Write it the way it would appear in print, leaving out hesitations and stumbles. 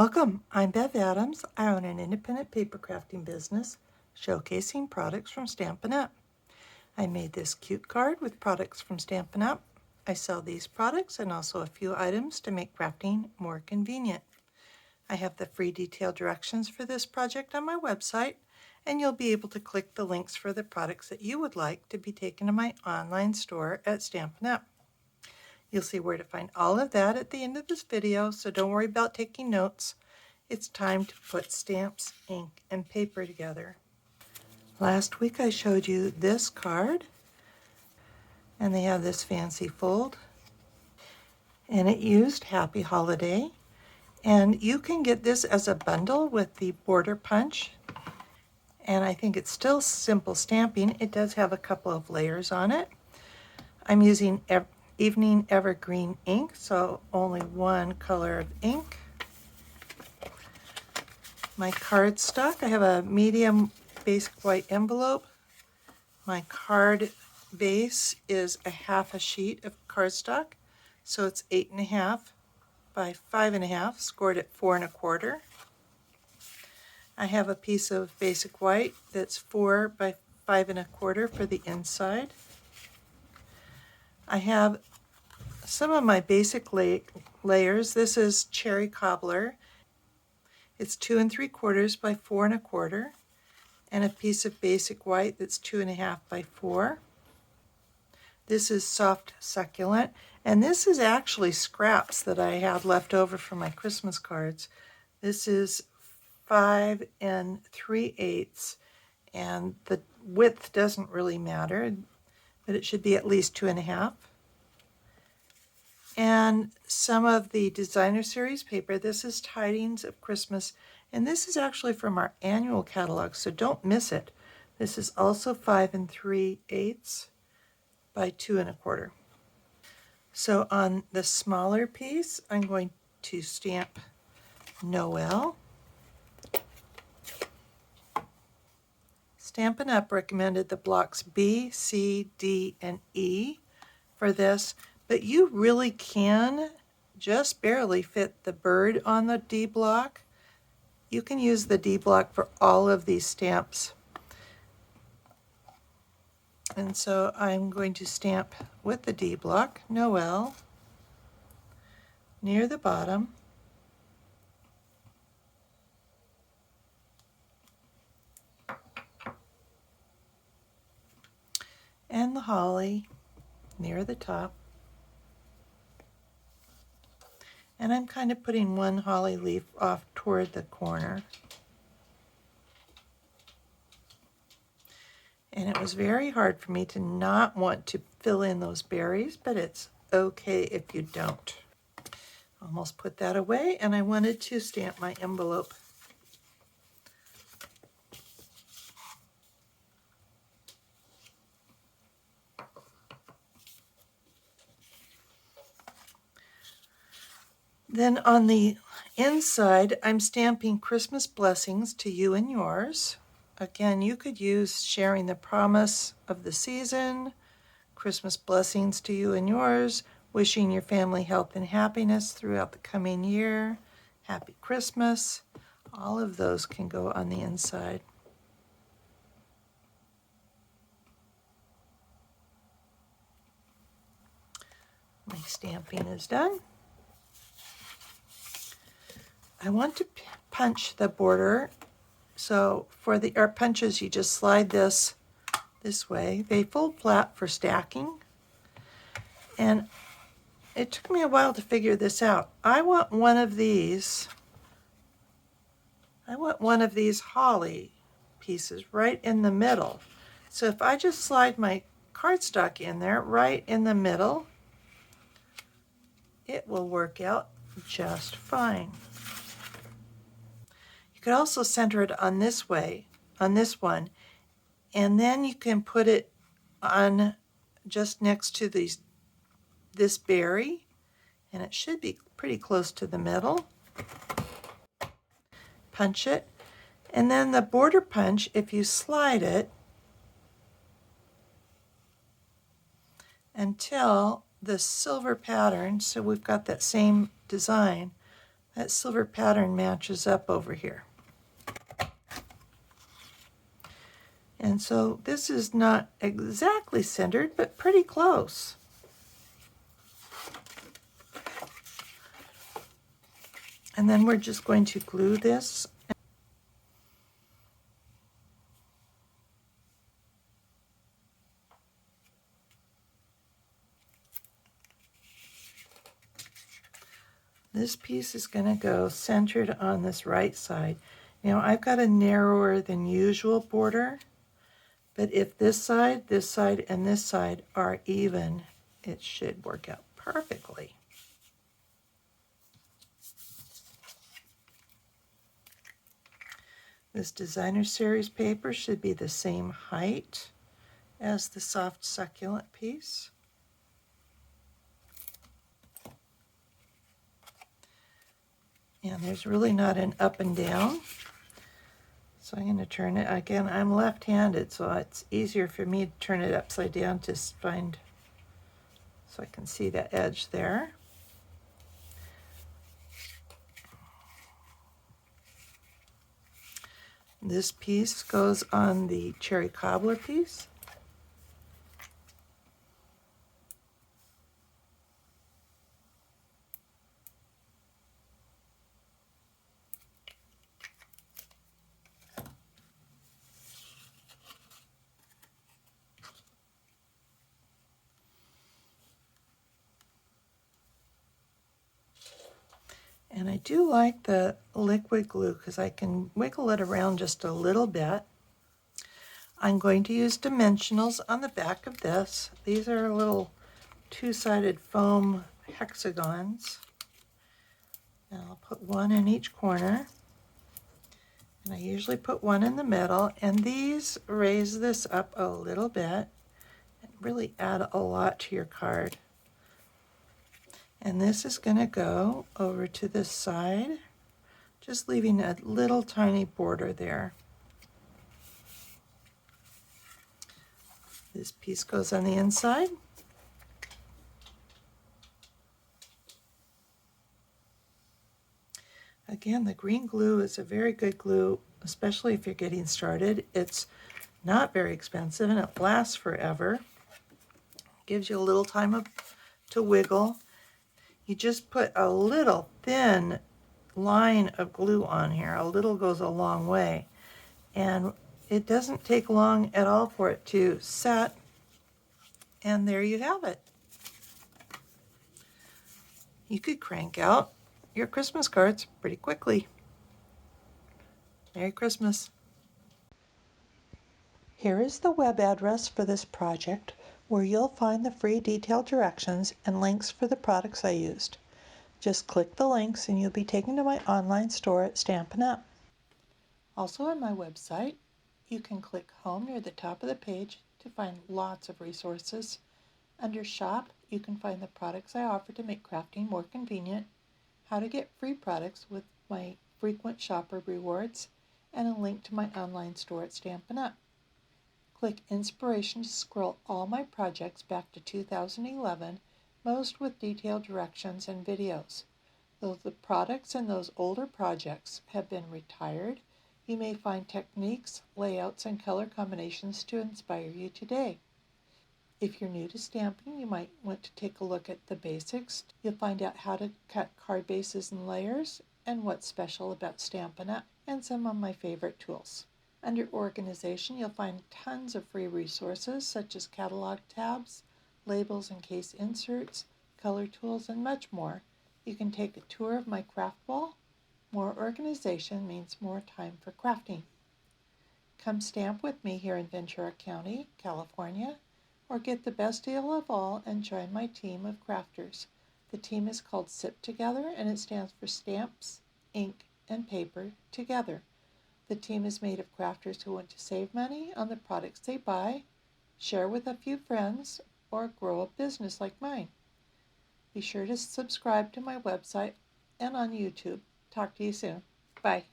Welcome, I'm Bev Adams. I own an independent paper crafting business showcasing products from Stampin' Up! I made this cute card with products from Stampin' Up! I sell these products and also a few items to make crafting more convenient. I have the free detailed directions for this project on my website, and you'll be able to click the links for the products that you would like to be taken to my online store at Stampin' Up! You'll see where to find all of that at the end of this video, so don't worry about taking notes. It's time to put stamps, ink, and paper together. Last week I showed you this card, and they have this fancy fold, and it used Happy Holiday. And you can get this as a bundle with the border punch, and I think it's still simple stamping. It does have a couple of layers on it. I'm using Evening Evergreen ink, so only one color of ink. My cardstock, I have a medium basic white envelope. My card base is a half a sheet of cardstock, so it's 8.5 by 5.5, scored at 4 1/4. I have a piece of basic white that's 4 by 5 1/4 for the inside. I have some of my basic layers. This is Cherry Cobbler. It's 2 3/4 by 4 1/4, and a piece of basic white that's 2.5 by 4. This is Soft Succulent, and this is actually scraps that I had left over from my Christmas cards. This is 5 3/8, and the width doesn't really matter, but it should be at least 2.5. And some of the Designer Series paper. This is Tidings of Christmas, and this is actually from our annual catalog, so don't miss it. This is also 5 3/8 by 2 1/4. So on the smaller piece, I'm going to stamp Noel. Stampin' Up! Recommended the blocks B, C, D, and E for this, but you really can just barely fit the bird on the D block. You can use the D block for all of these stamps. And so I'm going to stamp with the D block, Noel, near the bottom. And the holly near the top. And I'm kind of putting one holly leaf off toward the corner. And it was very hard for me to not want to fill in those berries, but it's okay if you don't. Almost put that away, and I wanted to stamp my envelope. Then on the inside, I'm stamping Christmas blessings to you and yours. Again, you could use sharing the promise of the season, Christmas blessings to you and yours, wishing your family health and happiness throughout the coming year, Happy Christmas. All of those can go on the inside. My stamping is done. I want to punch the border. So for our punches, you just slide this way. They fold flat for stacking. And it took me a while to figure this out. I want one of these holly pieces right in the middle. So if I just slide my cardstock in there right in the middle, it will work out just fine. You could also center it on this way, on this one, and then you can put it on just next to this berry, and it should be pretty close to the middle. Punch it, and then the border punch, if you slide it until the silver pattern, so we've got that same design, That silver pattern matches up over here. And so this is not exactly centered, but pretty close. And then we're just going to glue this. This piece is going to go centered on this right side. Now I've got a narrower than usual border, but if this side, and this side are even, it should work out perfectly. This designer series paper should be the same height as the soft succulent piece. And there's really not an up and down. So I'm going to turn it, again, I'm left-handed, so it's easier for me to turn it upside down to find, so I can see that edge there. This piece goes on the cherry cobbler piece. And I do like the liquid glue because I can wiggle it around just a little bit. I'm going to use dimensionals on the back of this. These are little two-sided foam hexagons. And I'll put one in each corner. And I usually put one in the middle. And these raise this up a little bit and really add a lot to your card. And this is going to go over to this side, just leaving a little tiny border there. This piece goes on the inside. Again, the green glue is a very good glue, especially if you're getting started. It's not very expensive and it lasts forever. Gives you a little time to wiggle. You just put a little thin line of glue on here. A little goes a long way. And it doesn't take long at all for it to set. And there you have it. You could crank out your Christmas cards pretty quickly. Merry Christmas. Here is the web address for this project where you'll find the free detailed directions and links for the products I used. Just click the links and you'll be taken to my online store at Stampin' Up! Also on my website, you can click Home near the top of the page to find lots of resources. Under Shop, you can find the products I offer to make crafting more convenient, how to get free products with my frequent shopper rewards, and a link to my online store at Stampin' Up! Click Inspiration to scroll all my projects back to 2011, most with detailed directions and videos. Though the products in those older projects have been retired, you may find techniques, layouts, and color combinations to inspire you today. If you're new to stamping, you might want to take a look at the basics. You'll find out how to cut card bases and layers, and what's special about Stampin' Up!, and some of my favorite tools. Under Organization, you'll find tons of free resources such as catalog tabs, labels and case inserts, color tools, and much more. You can take a tour of my craft wall. More organization means more time for crafting. Come stamp with me here in Ventura County, California, or get the best deal of all and join my team of crafters. The team is called SIP Together, and it stands for Stamps, Ink, and Paper Together. The team is made of crafters who want to save money on the products they buy, share with a few friends, or grow a business like mine. Be sure to subscribe to my website and on YouTube. Talk to you soon. Bye.